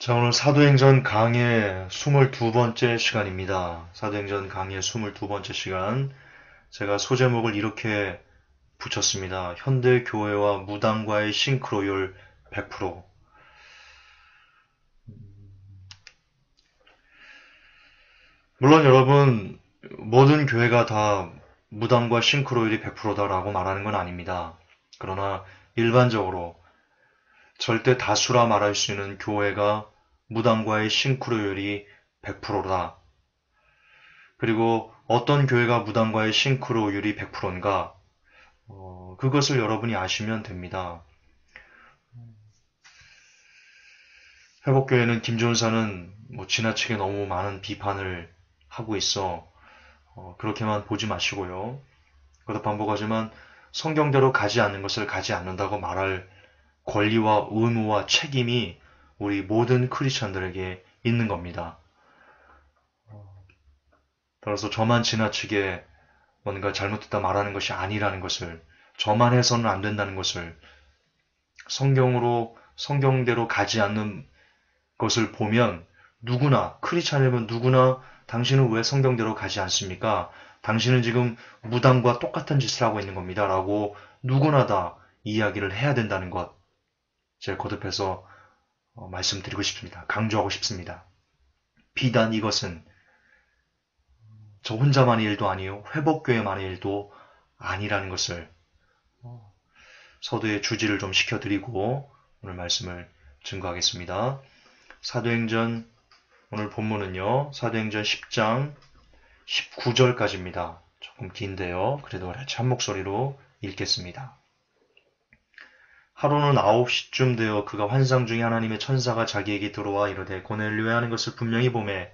자, 오늘 사도행전 강의 22번째 시간입니다. 사도행전 강의 22번째 시간. 제가 소제목을 이렇게 붙였습니다. 현대 교회와 무당과의 싱크로율 100%. 물론 여러분, 모든 교회가 다 무당과 싱크로율이 100%다라고 말하는 건 아닙니다. 그러나 일반적으로 절대 다수라 말할 수 있는 교회가 무당과의 싱크로율이 100%다. 그리고 어떤 교회가 무당과의 싱크로율이 100%인가? 그것을 여러분이 아시면 됩니다. 회복교회는 김종사는 지나치게 너무 많은 비판을 하고 있어. 그렇게만 보지 마시고요. 그것도 반복하지만 성경대로 가지 않는 것을 가지 않는다고 말할 권리와 의무와 책임이 우리 모든 크리스천들에게 있는 겁니다. 따라서 저만 지나치게 뭔가 잘못됐다 말하는 것이 아니라는 것을, 저만 해서는 안 된다는 것을, 성경대로 가지 않는 것을 보면 누구나, 크리스찬이면 누구나 당신은 왜 성경대로 가지 않습니까? 당신은 지금 무당과 똑같은 짓을 하고 있는 겁니다. 라고 누구나 다 이야기를 해야 된다는 것, 제가 거듭해서 말씀드리고 싶습니다. 강조하고 싶습니다. 비단 이것은 저 혼자만의 일도 아니요, 회복교회만의 일도 아니라는 것을 서두에 주지를 좀 시켜드리고 오늘 말씀을 증거하겠습니다. 사도행전 오늘 본문은요. 사도행전 10장 19절까지입니다. 조금 긴데요. 그래도 같이 한 목소리로 읽겠습니다. 하루는 9시쯤 되어 그가 환상 중에 하나님의 천사가 자기에게 들어와 이르되 고넬료야 하는 것을 분명히 보매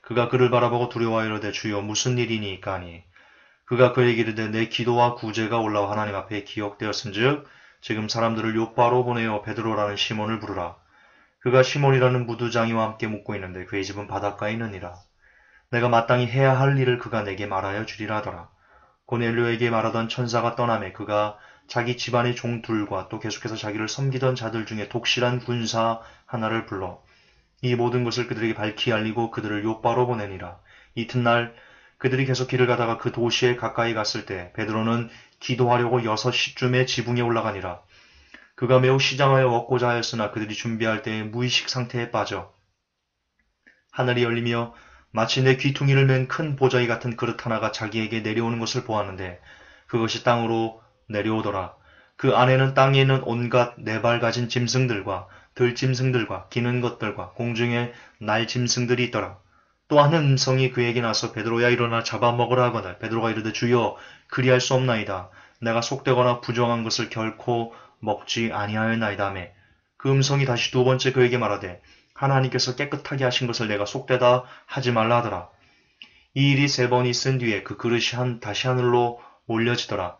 그가 그를 바라보고 두려워 이르되 주여 무슨 일이니까 하니 그가 그에게 이르되 내 기도와 구제가 올라와 하나님 앞에 기억되었은즉 지금 사람들을 요바로 보내어 베드로라는 시몬을 부르라. 그가 시몬이라는 무두장이와 함께 묵고 있는데 그의 집은 바닷가에 있느니라. 내가 마땅히 해야 할 일을 그가 내게 말하여 주리라 하더라. 고넬료에게 말하던 천사가 떠나매 그가 자기 집안의 종 둘과 또 계속해서 자기를 섬기던 자들 중에 독실한 군사 하나를 불러 이 모든 것을 그들에게 밝히 알리고 그들을 요바로 보내니라. 이튿날 그들이 계속 길을 가다가 그 도시에 가까이 갔을 때 베드로는 기도하려고 6시쯤에 지붕에 올라가니라. 그가 매우 시장하여 먹고자 하였으나 그들이 준비할 때에 무의식 상태에 빠져 하늘이 열리며 마치 내 귀퉁이를 맨 큰 보자기 같은 그릇 하나가 자기에게 내려오는 것을 보았는데 그것이 땅으로 내려오더라. 그 안에는 땅에 있는 온갖 네 발 가진 짐승들과 들짐승들과 기는 것들과 공중에 날 짐승들이 있더라. 또 한 음성이 그에게 나서 베드로야 일어나 잡아먹으라 하거늘 베드로가 이르되 주여 그리할 수 없나이다. 내가 속되거나 부정한 것을 결코 먹지 아니하였나이다 하매 그 음성이 다시 두 번째 그에게 말하되 하나님께서 깨끗하게 하신 것을 내가 속되다 하지 말라 하더라. 이 일이 3번 있은 뒤에 그 그릇이 다시 하늘로 올려지더라.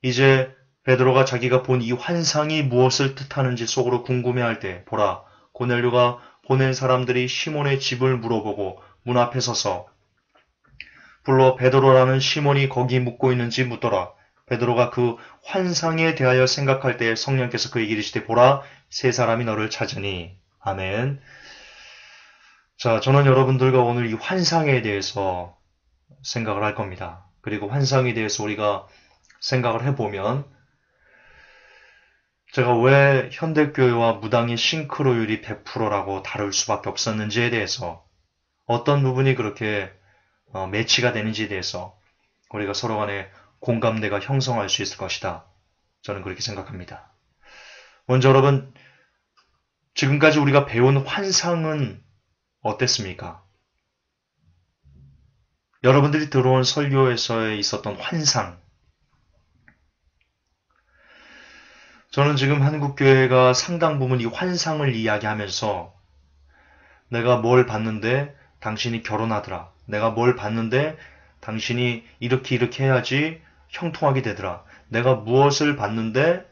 이제 베드로가 자기가 본 이 환상이 무엇을 뜻하는지 속으로 궁금해할 때 보라 고넬료가 보낸 사람들이 시몬의 집을 물어보고 문 앞에 서서 불러 베드로라는 시몬이 거기 묵고 있는지 묻더라. 베드로가 그 환상에 대하여 생각할 때 성령께서 그에게 이르시되 보라 세 사람이 너를 찾으니. 아멘. 자, 저는 여러분들과 오늘 이 환상에 대해서 생각을 할 겁니다. 그리고 환상에 대해서 우리가 생각을 해보면 제가 왜 현대교회와 무당의 싱크로율이 100%라고 다룰 수밖에 없었는지에 대해서 어떤 부분이 그렇게 매치가 되는지에 대해서 우리가 서로 간에 공감대가 형성할 수 있을 것이다. 저는 그렇게 생각합니다. 먼저 여러분, 지금까지 우리가 배운 환상은 어땠습니까? 여러분들이 들어온 설교에서 있었던 환상. 저는 지금 한국교회가 상당 부분 이 환상을 이야기하면서 내가 뭘 봤는데 당신이 결혼하더라. 내가 뭘 봤는데 당신이 이렇게 이렇게 해야지 형통하게 되더라. 내가 무엇을 봤는데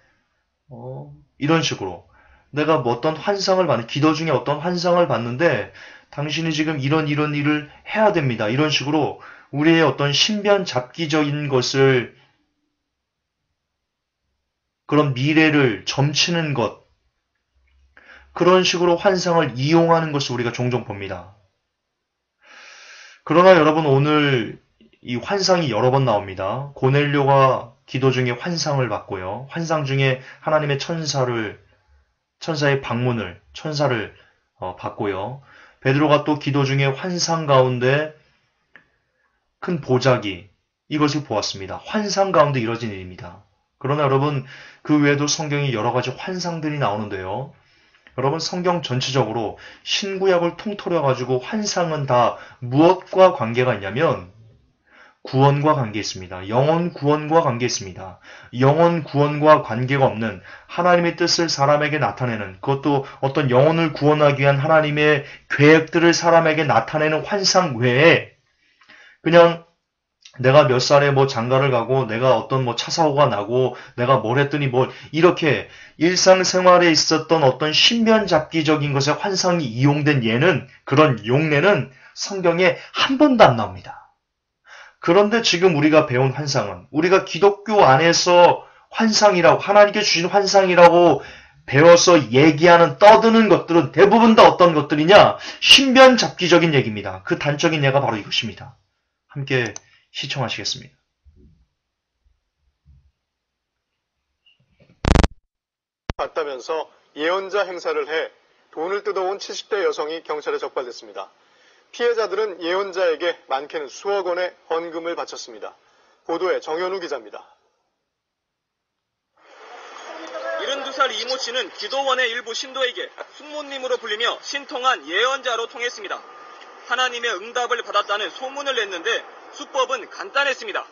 이런 식으로 내가 뭐 어떤 환상을 봤는데 기도 중에 어떤 환상을 봤는데 당신이 지금 이런 일을 해야 됩니다. 이런 식으로 우리의 어떤 신변 잡기적인 것을 그런 미래를 점치는 것 그런 식으로 환상을 이용하는 것을 우리가 종종 봅니다. 그러나 여러분 오늘 이 환상이 여러 번 나옵니다. 고넬료가 기도 중에 환상을 받고요. 환상 중에 하나님의 천사의 방문을, 천사를 받고요. 베드로가 또 기도 중에 환상 가운데 큰 보자기, 이것을 보았습니다. 환상 가운데 이뤄진 일입니다. 그러나 여러분 그 외에도 성경에 여러 가지 환상들이 나오는데요. 여러분 성경 전체적으로 신구약을 통틀어 가지고 환상은 다 무엇과 관계가 있냐면 구원과 관계 있습니다. 영혼 구원과 관계 있습니다. 영혼 구원과 관계가 없는 하나님의 뜻을 사람에게 나타내는, 그것도 어떤 영혼을 구원하기 위한 하나님의 계획들을 사람에게 나타내는 환상 외에 그냥 내가 몇 살에 뭐 장가를 가고 내가 어떤 뭐 차 사고가 나고 내가 뭘 했더니 뭘 이렇게 일상생활에 있었던 어떤 신변잡기적인 것에 환상이 이용된 그런 용례는 성경에 한 번도 안 나옵니다. 그런데 지금 우리가 배운 환상은 우리가 기독교 안에서 환상이라고 하나님께 주신 환상이라고 배워서 얘기하는 떠드는 것들은 대부분 다 어떤 것들이냐? 신변잡기적인 얘기입니다. 그 단적인 예가 바로 이것입니다. 함께 시청하시겠습니다. 봤다면서 예언자 행사를 해 돈을 뜯어온 70대 여성이 경찰에 적발됐습니다. 피해자들은 예언자에게 많게는 수억 원의 헌금을 바쳤습니다. 보도에 정현우 기자입니다. 72살 이모 씨는 기도원의 일부 신도에게 숙모님으로 불리며 신통한 예언자로 통했습니다. 하나님의 응답을 받았다는 소문을 냈는데 수법은 간단했습니다.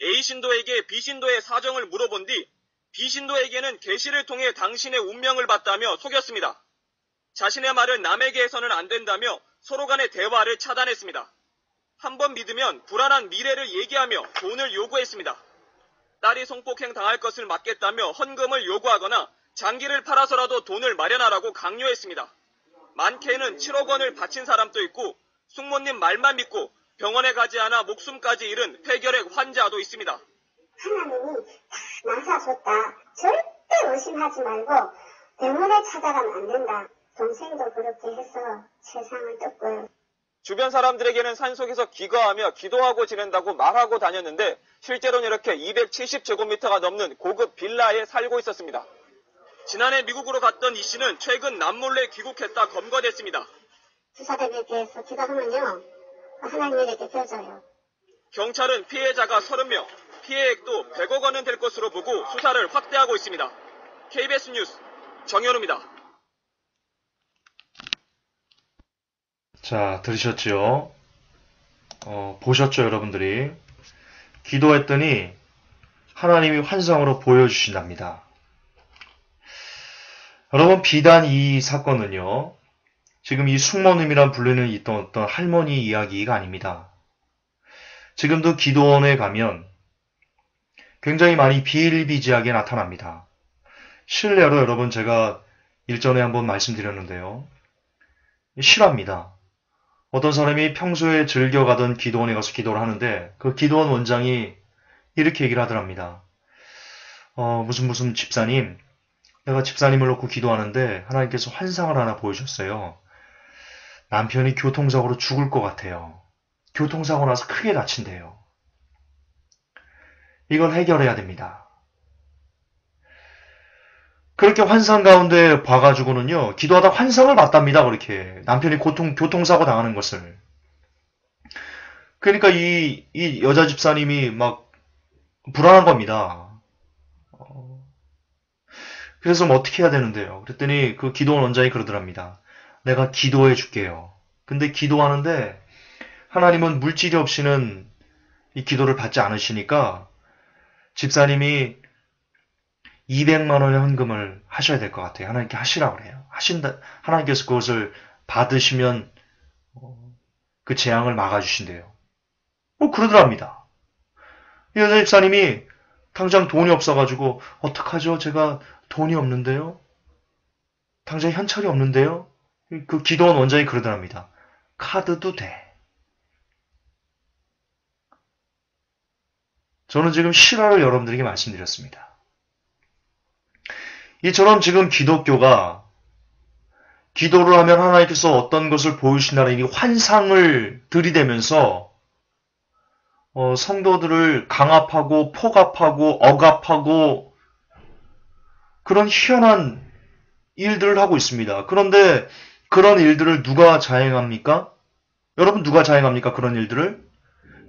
A 신도에게 B 신도의 사정을 물어본 뒤 B 신도에게는 계시를 통해 당신의 운명을 봤다며 속였습니다. 자신의 말을 남에게 해서는 안 된다며 서로 간의 대화를 차단했습니다. 한번 믿으면 불안한 미래를 얘기하며 돈을 요구했습니다. 딸이 성폭행 당할 것을 막겠다며 헌금을 요구하거나 장기를 팔아서라도 돈을 마련하라고 강요했습니다. 많게는 7억 원을 바친 사람도 있고 숙모님 말만 믿고 병원에 가지 않아 목숨까지 잃은 폐결핵 환자도 있습니다. 하나님이 다 나사줬다. 절대 의심하지 말고 병원에 찾아가면 안 된다. 동생도 그렇게 해서 세상을 떴고요. 주변 사람들에게는 산속에서 기거하며 기도하고 지낸다고 말하고 다녔는데 실제로는 이렇게 270제곱미터가 넘는 고급 빌라에 살고 있었습니다. 지난해 미국으로 갔던 이 씨는 최근 남몰래 귀국했다 검거됐습니다. 주사들에 대해서 기도하면요. 하나님에게 펴져요. 경찰은 피해자가 30명, 피해액도 100억 원은 될 것으로 보고 수사를 확대하고 있습니다. KBS 뉴스 정현우입니다. 자, 들으셨죠? 보셨죠, 여러분들이? 기도했더니 하나님이 환상으로 보여주신답니다. 여러분, 비단 이 사건은요, 지금 이 숙모님이란 불리는 있던 어떤 할머니 이야기가 아닙니다. 지금도 기도원에 가면 굉장히 많이 비일비재하게 나타납니다. 실례로 여러분 제가 일전에 한번 말씀드렸는데요. 실화입니다. 어떤 사람이 평소에 즐겨가던 기도원에 가서 기도를 하는데 그 기도원 원장이 이렇게 얘기를 하더랍니다. 무슨 집사님, 내가 집사님을 놓고 기도하는데 하나님께서 환상을 하나 보여줬어요. 남편이 교통사고로 죽을 것 같아요. 교통사고 나서 크게 다친대요. 이걸 해결해야 됩니다. 그렇게 환상 가운데 봐가지고는요, 기도하다 환상을 봤답니다. 그렇게 남편이 교통사고 당하는 것을. 그러니까 이 여자 집사님이 막 불안한 겁니다. 그래서 뭐 어떻게 해야 되는데요? 그랬더니 그 기도원 원장이 그러더랍니다. 내가 기도해 줄게요. 근데 기도하는데 하나님은 물질이 없이는 이 기도를 받지 않으시니까 집사님이 200만 원의 헌금을 하셔야 될 것 같아요. 하나님께 하시라고 그래요. 하나님께서 그것을 받으시면 그 재앙을 막아주신대요. 그러더랍니다. 이 여자 집사님이 당장 돈이 없어가지고 어떡하죠? 제가 돈이 없는데요? 당장 현찰이 없는데요? 그 기도원 원장이 그러더랍니다. 카드도 돼. 저는 지금 실화를 여러분들에게 말씀드렸습니다. 이처럼 지금 기독교가 기도를 하면 하나님께서 어떤 것을 보여주신다는 이 환상을 들이대면서 성도들을 강압하고 폭압하고 억압하고 그런 희한한 일들을 하고 있습니다. 그런데 그런 일들을 누가 자행합니까? 여러분 누가 자행합니까? 그런 일들을?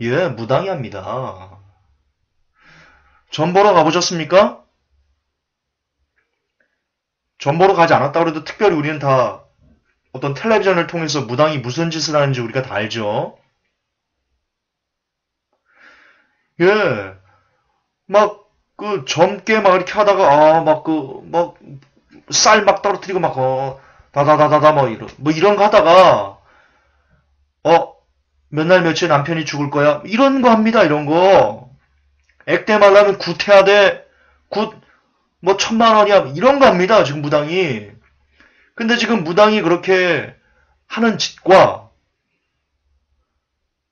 예, 무당이 합니다. 전 보러 가보셨습니까? 전 보러 가지 않았다고 해도 특별히 우리는 다 어떤 텔레비전을 통해서 무당이 무슨 짓을 하는지 우리가 다 알죠. 예, 막 젊게 막 이렇게 하다가 쌀 막 떨어뜨리고 막 다다다다다 뭐 이런 거 하다가 몇 날 며칠 남편이 죽을 거야 이런 거 합니다. 이런 거 액대 말라면 굿해야 돼. 굿 뭐 1,000,000원이야 이런 거 합니다. 지금 무당이. 근데 지금 무당이 그렇게 하는 짓과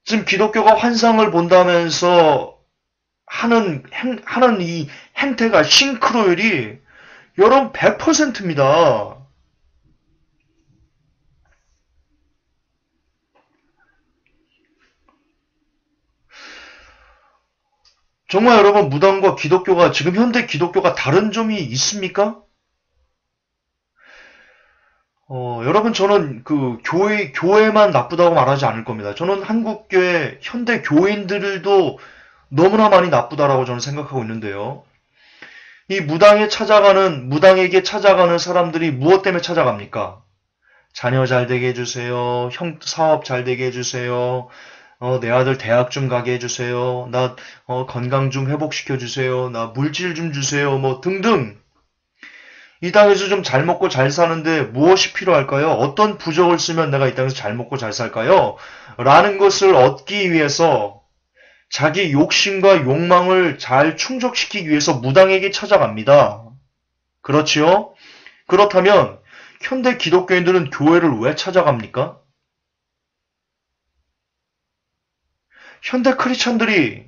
지금 기독교가 환상을 본다면서 하는 이 행태가 싱크로율이 여러분 100%입니다. 정말 여러분 무당과 기독교가 지금 현대 기독교가 다른 점이 있습니까? 여러분 저는 그 교회만 나쁘다고 말하지 않을 겁니다. 저는 한국교회 현대 교인들도 너무나 많이 나쁘다라고 저는 생각하고 있는데요. 이 무당에게 찾아가는 사람들이 무엇 때문에 찾아갑니까? 자녀 잘 되게 해주세요. 사업 잘 되게 해주세요. 내 아들 대학 좀 가게 해주세요. 나 건강 좀 회복시켜주세요. 나 물질 좀 주세요. 뭐 등등. 이 땅에서 좀 잘 먹고 잘 사는데 무엇이 필요할까요? 어떤 부적을 쓰면 내가 이 땅에서 잘 먹고 잘 살까요? 라는 것을 얻기 위해서 자기 욕심과 욕망을 잘 충족시키기 위해서 무당에게 찾아갑니다. 그렇지요? 그렇다면 현대 기독교인들은 교회를 왜 찾아갑니까? 현대 크리스천들이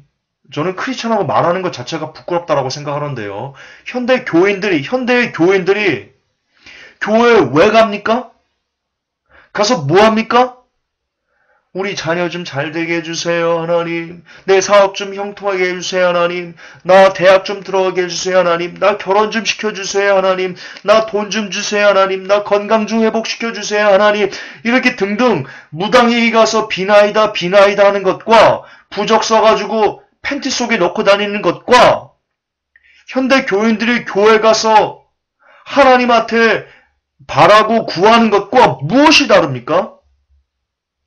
저는 크리스천하고 말하는 것 자체가 부끄럽다라고 생각하는데요. 현대의 교인들이 교회에 왜 갑니까? 가서 뭐 합니까? 우리 자녀 좀 잘 되게 해주세요, 하나님. 내 사업 좀 형통하게 해주세요, 하나님. 나 대학 좀 들어가게 해주세요, 하나님. 나 결혼 좀 시켜주세요, 하나님. 나 돈 좀 주세요, 하나님. 나 건강 좀 회복시켜주세요, 하나님. 이렇게 등등 무당에게 가서 비나이다 하는 것과 부적 써가지고 팬티 속에 넣고 다니는 것과 현대 교인들이 교회 가서 하나님한테 바라고 구하는 것과 무엇이 다릅니까?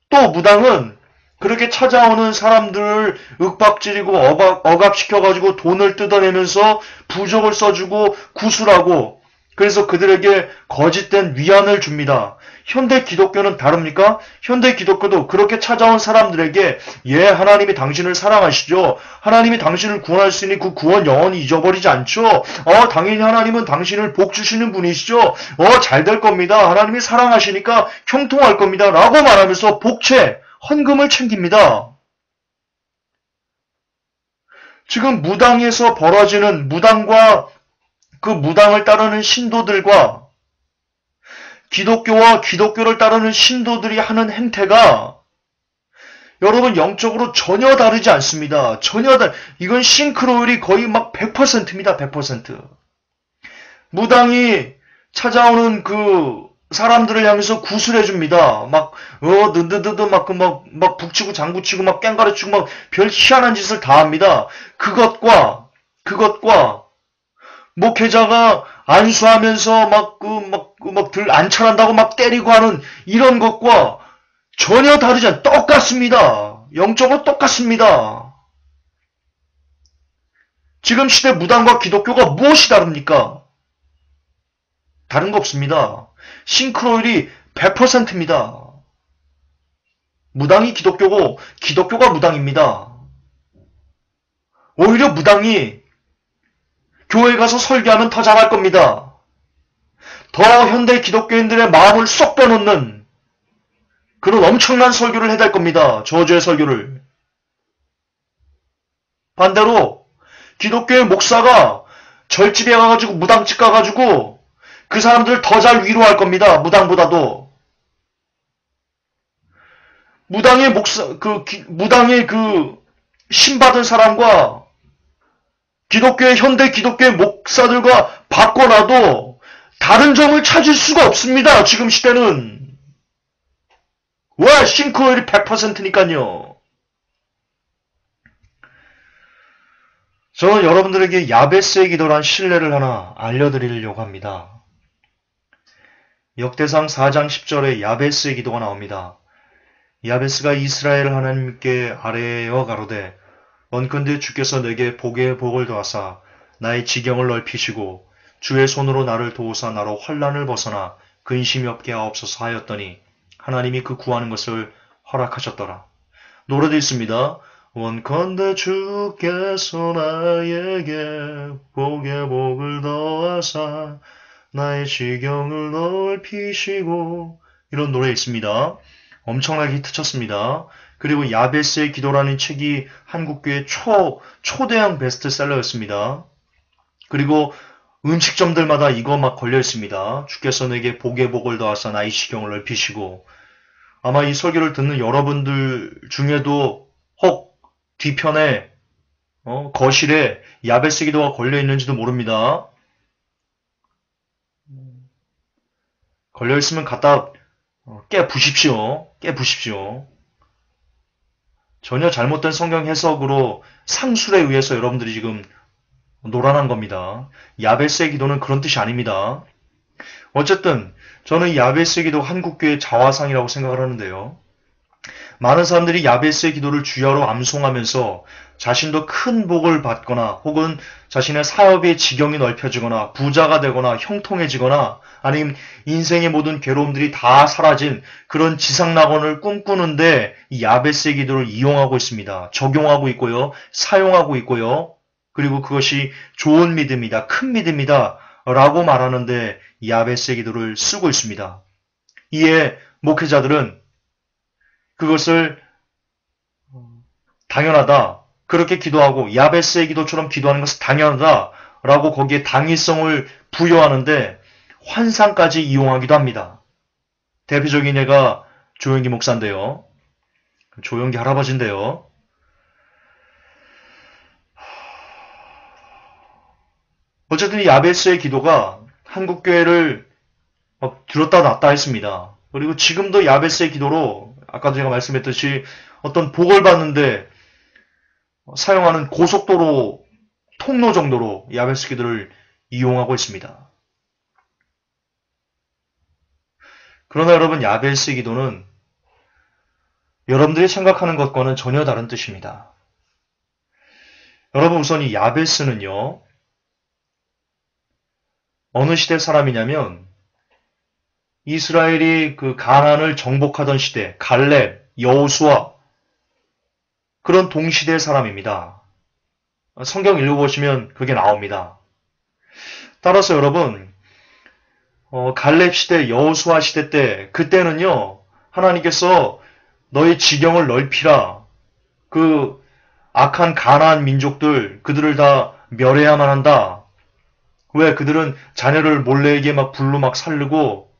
또 무당은 그렇게 찾아오는 사람들을 윽박지르고 억압시켜가지고 돈을 뜯어내면서 부적을 써주고 구술하고 그래서 그들에게 거짓된 위안을 줍니다. 현대 기독교는 다릅니까? 현대 기독교도 그렇게 찾아온 사람들에게 예, 하나님이 당신을 사랑하시죠. 하나님이 당신을 구원할 수 있는 그 구원 영원히 잊어버리지 않죠. 당연히 하나님은 당신을 복 주시는 분이시죠. 잘 될 겁니다. 하나님이 사랑하시니까 형통할 겁니다. 라고 말하면서 복채, 헌금을 챙깁니다. 지금 무당에서 벌어지는 무당과 그 무당을 따르는 신도들과 기독교와 기독교를 따르는 신도들이 하는 행태가 여러분 영적으로 전혀 다르지 않습니다. 이건 싱크로율이 거의 막 100%입니다. 100%. 무당이 찾아오는 그 사람들을 향해서 구술해줍니다. 느드드드 막 북치고 장구치고 막 깽가르치고 막 별 희한한 짓을 다 합니다. 그것과 목회자가 안수하면서 안찰한다고 막 때리고 하는 이런 것과 전혀 다르지 않아요. 똑같습니다. 영적으로 똑같습니다. 지금 시대 무당과 기독교가 무엇이 다릅니까? 다른 거 없습니다. 싱크로율이 100%입니다. 무당이 기독교고 기독교가 무당입니다. 오히려 무당이 교회 가서 설교하면 더 잘할 겁니다. 더 현대 기독교인들의 마음을 쏙 빼놓는 그런 엄청난 설교를 해댈 겁니다. 저주의 설교를. 반대로 기독교의 목사가 절집에 가가지고 무당집 가가지고 그 사람들 더 잘 위로할 겁니다. 무당보다도. 무당의 신받은 사람과 현대 기독교의 목사들과 바꿔놔도 다른 점을 찾을 수가 없습니다. 지금 시대는. 왜? 싱크오일이 100%니까요. 저는 여러분들에게 야베스의 기도란 신뢰를 하나 알려드리려고 합니다. 역대상 4장 10절에 야베스의 기도가 나옵니다. 야베스가 이스라엘 하나님께 아뢰어 가로되 원컨대 주께서 내게 복의 복을 더하사 나의 지경을 넓히시고 주의 손으로 나를 도우사 나로 환난을 벗어나 근심이 없게 하옵소서 하였더니 하나님이 그 구하는 것을 허락하셨더라. 노래도 있습니다. 원컨대 주께서 나에게 복의 복을 더하사 나의 지경을 넓히시고 이런 노래 있습니다. 엄청나게 히트쳤습니다. 그리고 야베스의 기도라는 책이 한국교회 초대형 베스트셀러였습니다. 그리고 음식점들마다 이거 막 걸려있습니다. 주께서 내게 복의 복을 더하사 나의 지경을 넓히시고 아마 이 설교를 듣는 여러분들 중에도 혹 뒤편에 거실에 야베스 기도가 걸려있는지도 모릅니다. 걸려있으면 갖다 깨부십시오. 전혀 잘못된 성경 해석으로 상술에 의해서 여러분들이 지금 노란한 겁니다. 야베스의 기도는 그런 뜻이 아닙니다. 어쨌든 저는 이 야베스의 기도 한국교회의 자화상이라고 생각을 하는데요. 많은 사람들이 야베스의 기도를 주야로 암송하면서 자신도 큰 복을 받거나 혹은 자신의 사업의 지경이 넓혀지거나 부자가 되거나 형통해지거나 아니면 인생의 모든 괴로움들이 다 사라진 그런 지상낙원을 꿈꾸는데 이 야베스의 기도를 이용하고 있습니다. 적용하고 있고요. 사용하고 있고요. 그리고 그것이 좋은 믿음이다. 큰 믿음이다. 라고 말하는데 야베스의 기도를 쓰고 있습니다. 이에 목회자들은 그것을 당연하다. 그렇게 기도하고 야베스의 기도처럼 기도하는 것은 당연하다라고 거기에 당위성을 부여하는데 환상까지 이용하기도 합니다. 대표적인 예가 조용기 목사인데요. 조용기 할아버지인데요. 어쨌든 이 야베스의 기도가 한국교회를 들었다 놨다 했습니다. 그리고 지금도 야베스의 기도로 아까도 제가 말씀했듯이 어떤 복을 받는데 사용하는 고속도로 통로 정도로 야베스 기도를 이용하고 있습니다. 그러나 여러분 야베스 기도는 여러분들이 생각하는 것과는 전혀 다른 뜻입니다. 여러분 우선 이 야베스는요. 어느 시대 사람이냐면 이스라엘이 그 가나안을 정복하던 시대 갈렙, 여호수아 그런 동시대 사람입니다. 성경 읽어보시면 그게 나옵니다. 따라서 여러분 갈렙 시대, 여호수아 시대 때 그때는요. 하나님께서 너의 지경을 넓히라. 그 악한 가나안 민족들 그들을 다 멸해야만 한다. 왜? 그들은 자녀를 몰래에게 막 불로 막 살르고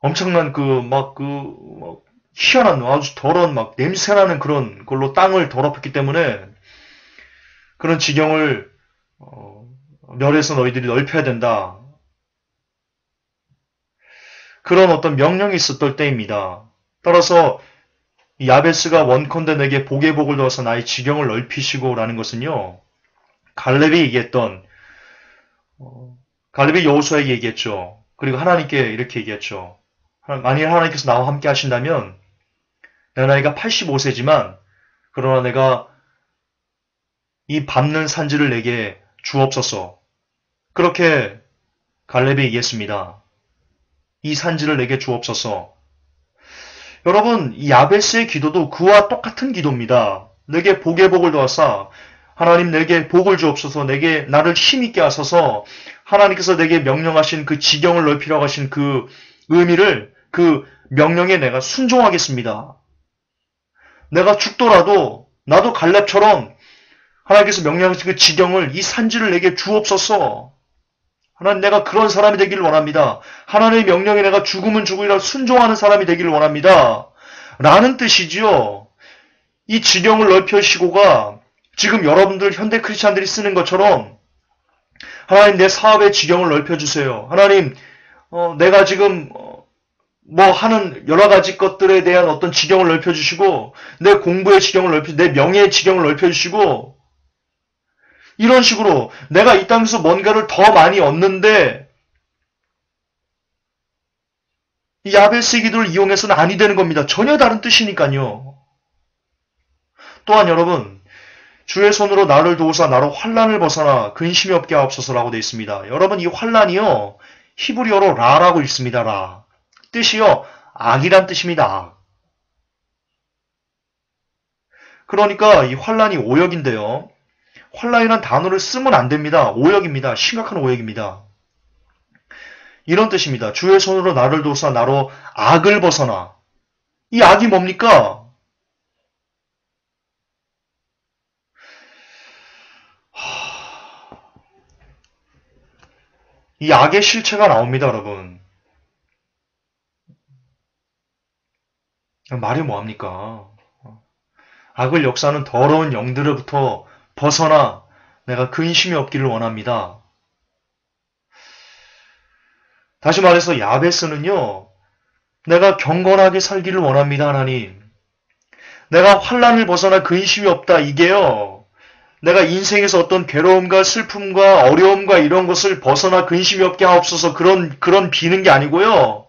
엄청난 희한한 아주 더러운 막 냄새나는 그런 걸로 땅을 더럽혔기 때문에 그런 지경을 멸해서 너희들이 넓혀야 된다. 그런 어떤 명령이 있었던 때입니다. 따라서 야베스가 원컨대 내게 복의 복을 넣어서 나의 지경을 넓히시고 라는 것은요. 갈렙이 얘기했던 갈렙이 여호수아에게 얘기했죠. 그리고 하나님께 이렇게 얘기했죠. 만일 하나님께서 나와 함께 하신다면 내 나이가 85세지만 그러나 내가 이 밟는 산지를 내게 주옵소서. 그렇게 갈렙이 얘기했습니다. 이 산지를 내게 주옵소서. 여러분 이 야베스의 기도도 그와 똑같은 기도입니다. 내게 복의 복을 더하사 하나님 내게 복을 주옵소서. 내게 나를 힘있게 하소서. 하나님께서 내게 명령하신 그 지경을 넓히라고 하신 그 의미를 그 명령에 내가 순종하겠습니다. 내가 죽더라도 나도 갈렙처럼 하나님께서 명령하신 그 지경을 이 산지를 내게 주옵소서. 하나님, 내가 그런 사람이 되기를 원합니다. 하나님의 명령에 내가 죽으면 죽으리라 순종하는 사람이 되기를 원합니다. 라는 뜻이지요. 이 지경을 넓혀시고가 지금 여러분들 현대 크리스찬들이 쓰는 것처럼 하나님, 내 사업의 지경을 넓혀주세요. 하나님, 내가 지금 뭐 하는 여러 가지 것들에 대한 어떤 지경을 넓혀주시고, 내 공부의 지경을 넓혀주시고, 내 명예의 지경을 넓혀주시고, 이런 식으로 내가 이 땅에서 뭔가를 더 많이 얻는데 이 야베스의 기도를 이용해서는 아니 되는 겁니다. 전혀 다른 뜻이니까요. 또한 여러분, 주의 손으로 나를 도우사 나로 환난을 벗어나 근심이 없게 하옵소서라고 되어 있습니다. 여러분, 이 환난이요, 히브리어로 라라고 읽습니다. 라. 뜻이요, 악이란 뜻입니다. 악. 그러니까 이 환난이 오역인데요. 환난이란 단어를 쓰면 안 됩니다. 오역입니다. 심각한 오역입니다. 이런 뜻입니다. 주의 손으로 나를 도우사 나로 악을 벗어나. 이 악이 뭡니까? 이 악의 실체가 나옵니다, 여러분. 말이 뭐합니까? 악을 역사하는 더러운 영들로부터 벗어나 내가 근심이 없기를 원합니다. 다시 말해서 야베스는요, 내가 경건하게 살기를 원합니다, 하나님. 내가 환난을 벗어나 근심이 없다, 이게요, 내가 인생에서 어떤 괴로움과 슬픔과 어려움과 이런 것을 벗어나 근심이 없게 하옵소서 그런 비는 게 아니고요.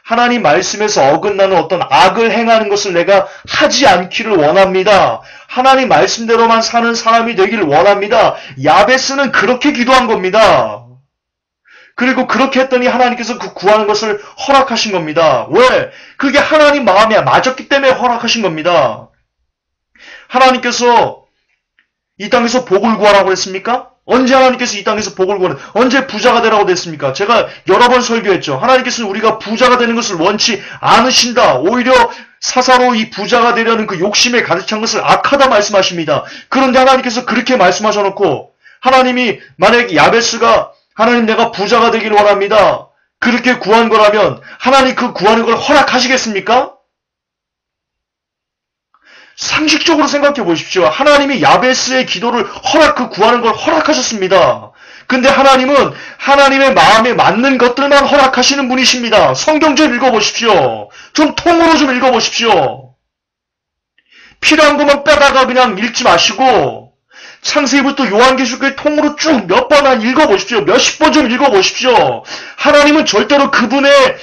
하나님 말씀에서 어긋나는 어떤 악을 행하는 것을 내가 하지 않기를 원합니다. 하나님 말씀대로만 사는 사람이 되기를 원합니다. 야베스는 그렇게 기도한 겁니다. 그리고 그렇게 했더니 하나님께서 그 구하는 것을 허락하신 겁니다. 왜? 그게 하나님 마음에 맞았기 때문에 허락하신 겁니다. 하나님께서 이 땅에서 복을 구하라고 했습니까? 언제 하나님께서 이 땅에서 복을 구하는, 언제 부자가 되라고 했습니까? 제가 여러 번 설교했죠. 하나님께서는 우리가 부자가 되는 것을 원치 않으신다. 오히려 사사로 이 부자가 되려는 그 욕심에 가득 찬 것을 악하다 말씀하십니다. 그런데 하나님께서 그렇게 말씀하셔놓고, 하나님이 만약에 야베스가 하나님, 내가 부자가 되기를 원합니다, 그렇게 구한 거라면 하나님 그 구하는 걸 허락하시겠습니까? 상식적으로 생각해 보십시오. 하나님이 야베스의 기도를 그 구하는 걸 허락하셨습니다. 근데 하나님은 하나님의 마음에 맞는 것들만 허락하시는 분이십니다. 성경 좀 읽어보십시오. 좀 통으로 좀 읽어보십시오. 필요한 것만 빼다가 그냥 읽지 마시고, 창세기부터 요한계시록까지 통으로 쭉 몇 번 읽어보십시오. 몇십 번 좀 읽어보십시오. 하나님은 절대로 그분의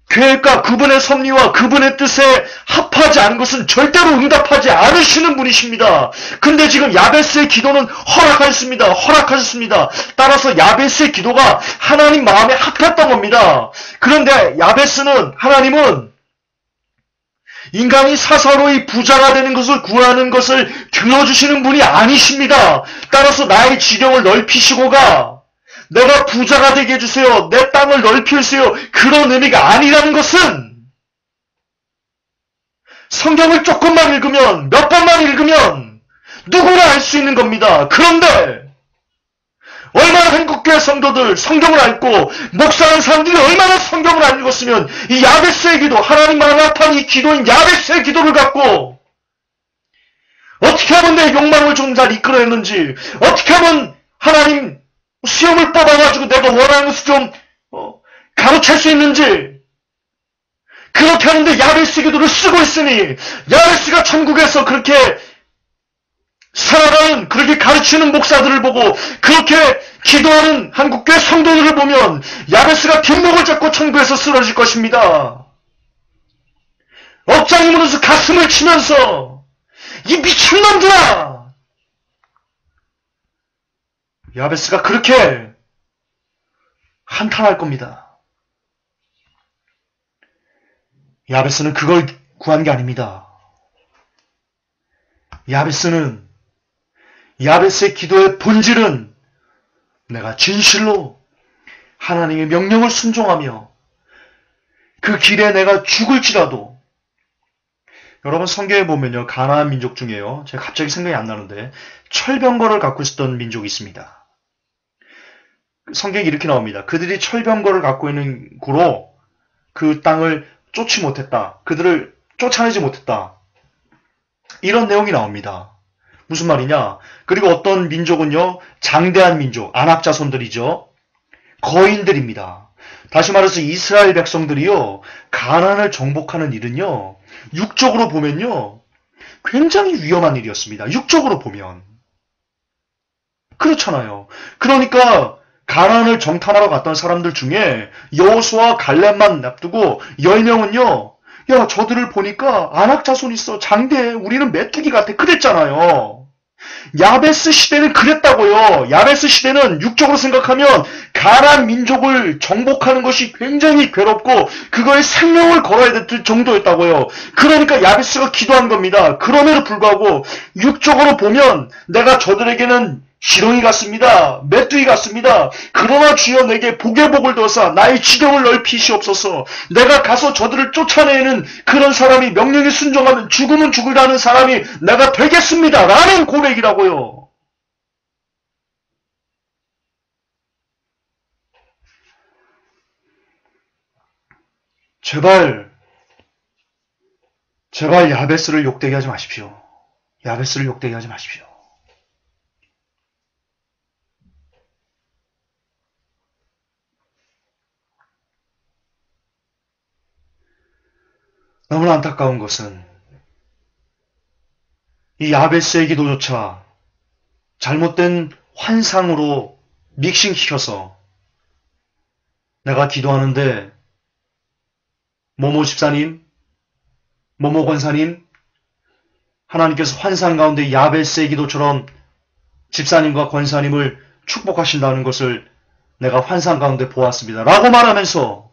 계획과 그분의 섭리와 그분의 뜻에 합하지 않은 것은 절대로 응답하지 않으시는 분이십니다. 근데 지금 야베스의 기도는 허락하셨습니다. 따라서 야베스의 기도가 하나님 마음에 합했던 겁니다. 그런데 하나님은 인간이 사사로이 부자가 되는 것을 구하는 것을 들어주시는 분이 아니십니다. 따라서 나의 지경을 넓히시고가 내가 부자가 되게 해주세요, 내 땅을 넓혀주세요, 그런 의미가 아니라는 것은 성경을 조금만 읽으면, 몇 번만 읽으면 누구나 알 수 있는 겁니다. 그런데 얼마나 한국교회 성도들 성경을 안 읽고 목사하는 사람들이 얼마나 성경을 안 읽었으면 이 야베스의 기도, 하나님 마음에 합한 이 기도인 야베스의 기도를 갖고 어떻게 하면 내 욕망을 좀 잘 이끌어냈는지, 어떻게 하면 하나님 수염을 뽑아가지고 내가 원하는 것을 좀 가로챌 수 있는지, 그렇게 하는데 야베스 기도를 쓰고 있으니, 야베스가 천국에서 그렇게 살아가는, 그렇게 가르치는 목사들을 보고 그렇게 기도하는 한국교회 성도들을 보면 야베스가 뒷목을 잡고 천국에서 쓰러질 것입니다. 억장이 무너서 가슴을 치면서 이 미친놈들아, 야베스가 그렇게 한탄할 겁니다. 야베스는 그걸 구한 게 아닙니다. 야베스의 기도의 본질은 내가 진실로 하나님의 명령을 순종하며 그 길에 내가 죽을지라도, 여러분 성경에 보면요, 가나안 민족 중에요, 제가 갑자기 생각이 안 나는데 철병거를 갖고 있었던 민족이 있습니다. 성경이 이렇게 나옵니다. 그들이 철병거를 갖고 있는 구로 그 땅을 쫓지 못했다. 그들을 쫓아내지 못했다. 이런 내용이 나옵니다. 무슨 말이냐? 그리고 어떤 민족은요, 장대한 민족, 아낙 자손들이죠. 거인들입니다. 다시 말해서 이스라엘 백성들이요, 가나안을 정복하는 일은요, 육적으로 보면요, 굉장히 위험한 일이었습니다. 육적으로 보면. 그렇잖아요. 그러니까 가나안을 정탐하러 갔던 사람들 중에 여호수아와 갈렙만 납두고 10명은요. 야, 저들을 보니까 아낙 자손 있어. 장대해. 우리는 메뚜기 같아. 그랬잖아요. 야베스 시대는 그랬다고요. 야베스 시대는 육적으로 생각하면 가나안 민족을 정복하는 것이 굉장히 괴롭고 그거에 생명을 걸어야 될 정도였다고요. 그러니까 야베스가 기도한 겁니다. 그럼에도 불구하고 육적으로 보면 내가 저들에게는 지렁이 같습니다. 메뚜기 같습니다. 그러나 주여 내게 복의 복을 두어사 나의 지경을 넓히시옵소서. 내가 가서 저들을 쫓아내는 그런 사람이 명령에 순종하면 죽으면 죽으라는 사람이 내가 되겠습니다. 라는 고백이라고요. 제발 야베스를 욕되게 하지 마십시오. 야베스를 욕되게 하지 마십시오. 너무나 안타까운 것은 이 야베스의 기도조차 잘못된 환상으로 믹싱시켜서 내가 기도하는데 모모 집사님, 모모 권사님, 하나님께서 환상 가운데 야베스의 기도처럼 집사님과 권사님을 축복하신다는 것을 내가 환상 가운데 보았습니다. 라고 말하면서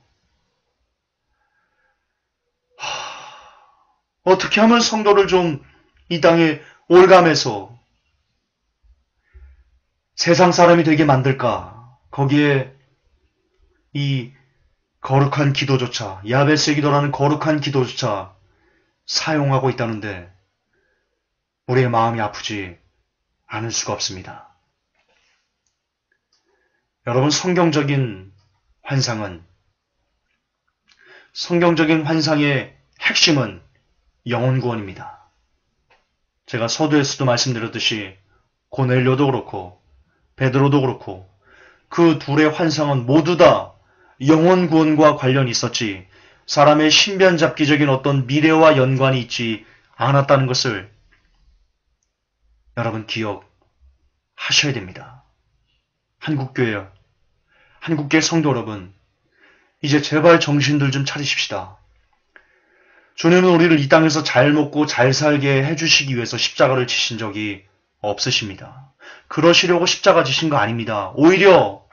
어떻게 하면 성도를 좀 이 땅에 올감해서 세상 사람이 되게 만들까? 거기에 이 거룩한 기도조차, 야베스의 기도라는 거룩한 기도조차 사용하고 있다는데 우리의 마음이 아프지 않을 수가 없습니다. 여러분, 성경적인 환상의 핵심은 영혼 구원입니다. 제가 서두에서도 말씀드렸듯이 고넬료도 그렇고 베드로도 그렇고 그 둘의 환상은 모두 다 영혼 구원과 관련이 있었지 사람의 신변잡기적인 어떤 미래와 연관이 있지 않았다는 것을 여러분 기억하셔야 됩니다. 한국교회 성도 여러분, 이제 제발 정신들 좀 차리십시다. 주님은 우리를 이 땅에서 잘 먹고 잘 살게 해주시기 위해서 십자가를 지신 적이 없으십니다. 그러시려고 십자가 지신 거 아닙니다. 오히려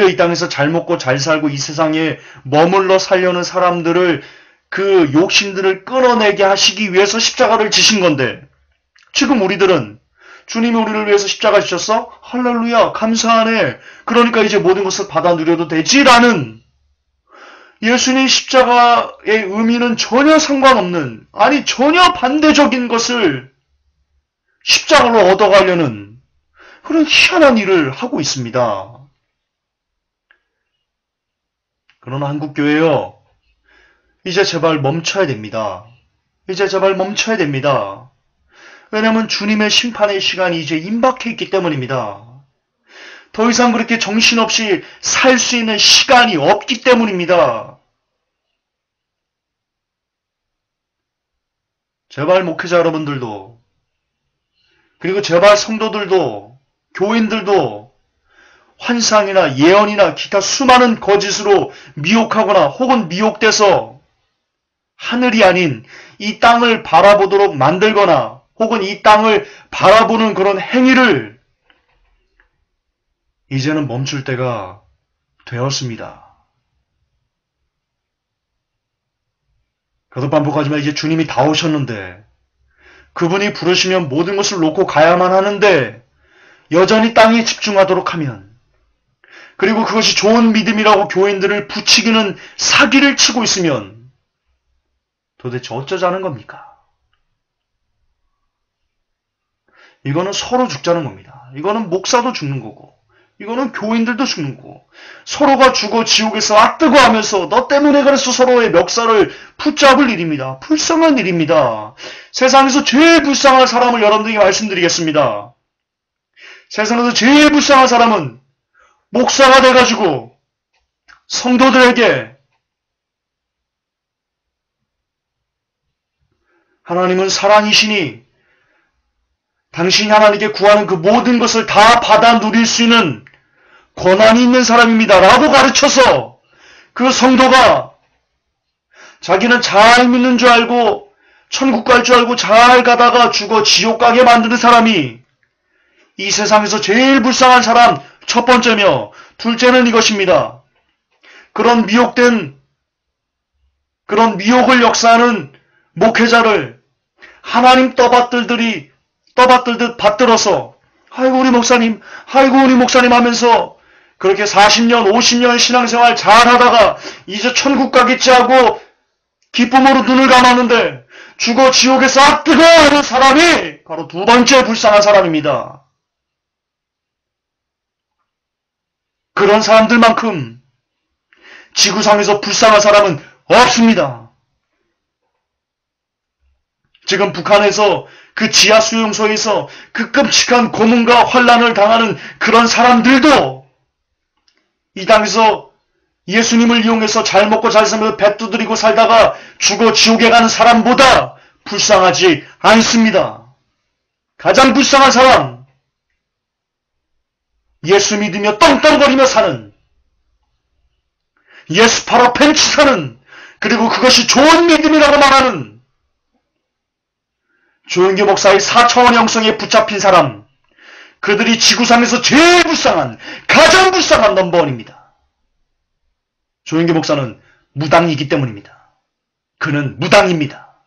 이 땅에서 잘 먹고 잘 살고 이 세상에 머물러 살려는 사람들을 그 욕심들을 끊어내게 하시기 위해서 십자가를 지신 건데 지금 우리들은 주님이 우리를 위해서 십자가 지셨어? 할렐루야, 감사하네. 그러니까 이제 모든 것을 받아 누려도 되지라는 예수님 십자가의 의미는 전혀 상관없는, 아니 전혀 반대적인 것을 십자가로 얻어가려는 그런 희한한 일을 하고 있습니다. 그러나 한국교회요, 이제 제발 멈춰야 됩니다. 이제 제발 멈춰야 됩니다. 왜냐하면 주님의 심판의 시간이 이제 임박해 있기 때문입니다. 더 이상 그렇게 정신없이 살 수 있는 시간이 없기 때문입니다. 제발 목회자 여러분들도, 그리고 제발 성도들도, 교인들도 환상이나 예언이나 기타 수많은 거짓으로 미혹하거나 혹은 미혹돼서 하늘이 아닌 이 땅을 바라보도록 만들거나 혹은 이 땅을 바라보는 그런 행위를 이제는 멈출 때가 되었습니다. 거듭 반복하지만 이제 주님이 다 오셨는데 그분이 부르시면 모든 것을 놓고 가야만 하는데 여전히 땅에 집중하도록 하면, 그리고 그것이 좋은 믿음이라고 교인들을 부추기는 사기를 치고 있으면 도대체 어쩌자는 겁니까? 이거는 서로 죽자는 겁니다. 이거는 목사도 죽는 거고 이거는 교인들도 죽는 거고, 서로가 죽어 지옥에서 악뜨거 하면서 너 때문에 그래서 서로의 멱살을 붙잡을 일입니다. 불쌍한 일입니다. 세상에서 제일 불쌍한 사람을 여러분들에게 말씀드리겠습니다. 세상에서 제일 불쌍한 사람은 목사가 돼가지고 성도들에게 하나님은 사랑이시니 당신이 하나님께 구하는 그 모든 것을 다 받아 누릴 수 있는 권한이 있는 사람입니다. 라고 가르쳐서 그 성도가 자기는 잘 믿는 줄 알고 천국 갈 줄 알고 잘 가다가 죽어 지옥 가게 만드는 사람이 이 세상에서 제일 불쌍한 사람 첫 번째며, 둘째는 이것입니다. 그런 미혹을 역사하는 목회자를 하나님 떠받들듯 받들어서 아이고 우리 목사님 하면서 그렇게 40년 50년 신앙생활 잘하다가 이제 천국 가겠지 하고 기쁨으로 눈을 감았는데 죽어 지옥에서 악뜨거 하는 사람이 바로 두 번째 불쌍한 사람입니다. 그런 사람들만큼 지구상에서 불쌍한 사람은 없습니다. 지금 북한에서 그 지하 수용소에서 그 끔찍한 고문과 환란을 당하는 그런 사람들도 이 땅에서 예수님을 이용해서 잘 먹고 잘 살면서 배 두드리고 살다가 죽어 지옥에 가는 사람보다 불쌍하지 않습니다. 가장 불쌍한 사람, 예수 믿으며 떵떵거리며 사는, 예수 바로 팬치 사는, 그리고 그것이 좋은 믿음이라고 말하는 조영교 목사의 4차원 영성에 붙잡힌 사람, 그들이 지구상에서 제일 불쌍한, 가장 불쌍한 넘버원입니다. 조영교 목사는 무당이기 때문입니다. 그는 무당입니다.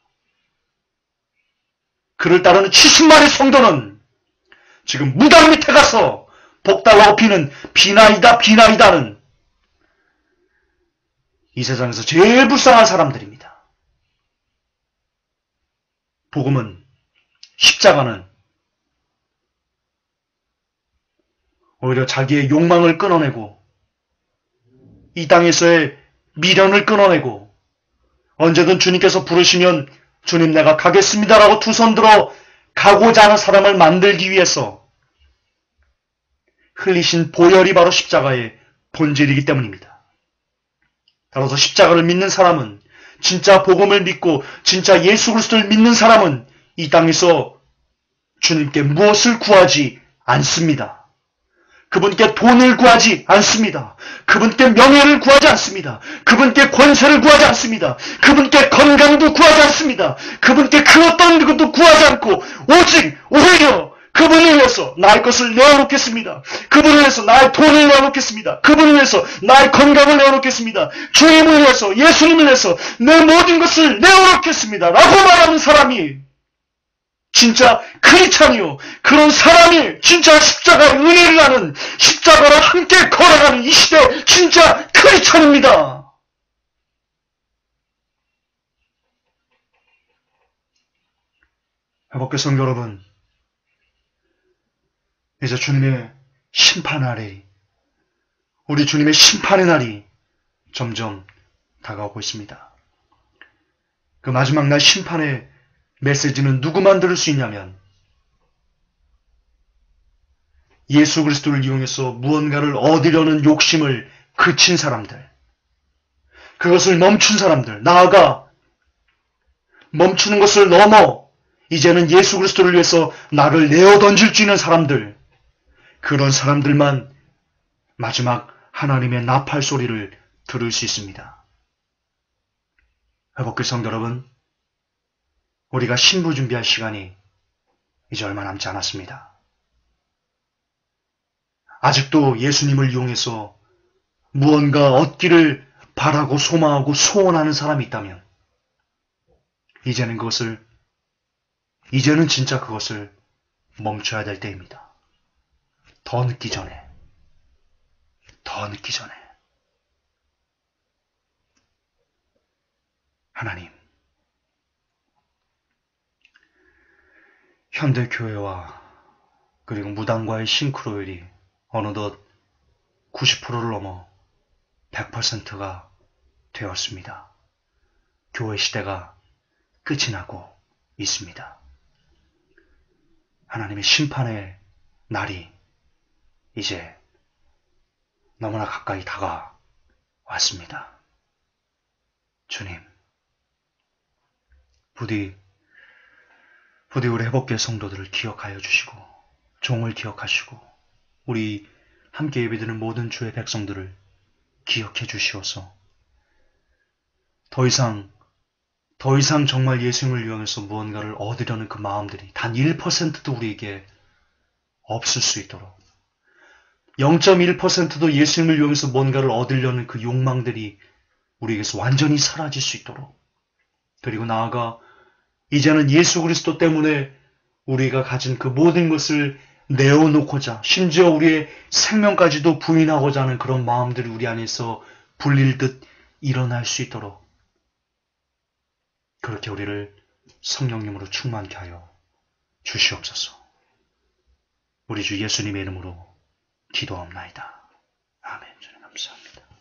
그를 따르는 70만의 성도는 지금 무당 밑에 가서 복달라고 피는 비나이다는 이 세상에서 제일 불쌍한 사람들입니다. 복음은, 십자가는 오히려 자기의 욕망을 끊어내고 이 땅에서의 미련을 끊어내고 언제든 주님께서 부르시면 주님 내가 가겠습니다라고 두 손 들어 가고자 하는 사람을 만들기 위해서 흘리신 보혈이 바로 십자가의 본질이기 때문입니다. 따라서 십자가를 믿는 사람은, 진짜 복음을 믿고 진짜 예수 그리스도를 믿는 사람은 이 땅에서 주님께 무엇을 구하지 않습니다. 그분께 돈을 구하지 않습니다. 그분께 명예를 구하지 않습니다. 그분께 권세를 구하지 않습니다. 그분께 건강도 구하지 않습니다. 그분께 그 어떤 것도 구하지 않고 오직 오히려 그분을 위해서 나의 것을 내어놓겠습니다. 그분을 위해서 나의 돈을 내어놓겠습니다. 그분을 위해서 나의 건강을 내어놓겠습니다. 주님을 위해서, 예수님을 위해서 내 모든 것을 내어놓겠습니다. 라고 말하는 사람이 진짜 크리스찬이요. 그런 사람이 진짜 십자가의 은혜를 아는, 십자가를 함께 걸어가는 이 시대 진짜 크리스찬입니다. 회복교 성도 여러분, 이제 주님의 심판날이, 우리 주님의 심판의 날이 점점 다가오고 있습니다. 그 마지막 날 심판의 메시지는 누구만 들을 수 있냐면 예수 그리스도를 이용해서 무언가를 얻으려는 욕심을 그친 사람들, 그것을 멈춘 사람들, 나아가 멈추는 것을 넘어 이제는 예수 그리스도를 위해서 나를 내어 던질 수 있는 사람들, 그런 사람들만 마지막 하나님의 나팔 소리를 들을 수 있습니다. 회복교 성도 여러분, 우리가 신부 준비할 시간이 이제 얼마 남지 않았습니다. 아직도 예수님을 이용해서 무언가 얻기를 바라고 소망하고 소원하는 사람이 있다면 이제는 진짜 그것을 멈춰야 될 때입니다. 더 늦기 전에. 하나님, 현대교회와 그리고 무당과의 싱크로율이 어느덧 90%를 넘어 100%가 되었습니다. 교회 시대가 끝이 나고 있습니다. 하나님의 심판의 날이 이제 너무나 가까이 다가왔습니다. 주님, 부디 우리 회복교회 성도들을 기억하여 주시고 종을 기억하시고 우리 함께 예배드리는 모든 주의 백성들을 기억해 주시어서 더 이상 정말 예수님을 이용해서 무언가를 얻으려는 그 마음들이 단 1%도 우리에게 없을 수 있도록 0.1%도 예수님을 이용해서 뭔가를 얻으려는 그 욕망들이 우리에게서 완전히 사라질 수 있도록 그리고 나아가 이제는 예수 그리스도 때문에 우리가 가진 그 모든 것을 내어놓고자 심지어 우리의 생명까지도 부인하고자 하는 그런 마음들이 우리 안에서 불릴 듯 일어날 수 있도록 그렇게 우리를 성령님으로 충만케 하여 주시옵소서. 우리 주 예수님의 이름으로 기도합나이다. 아멘. 주님 감사합니다.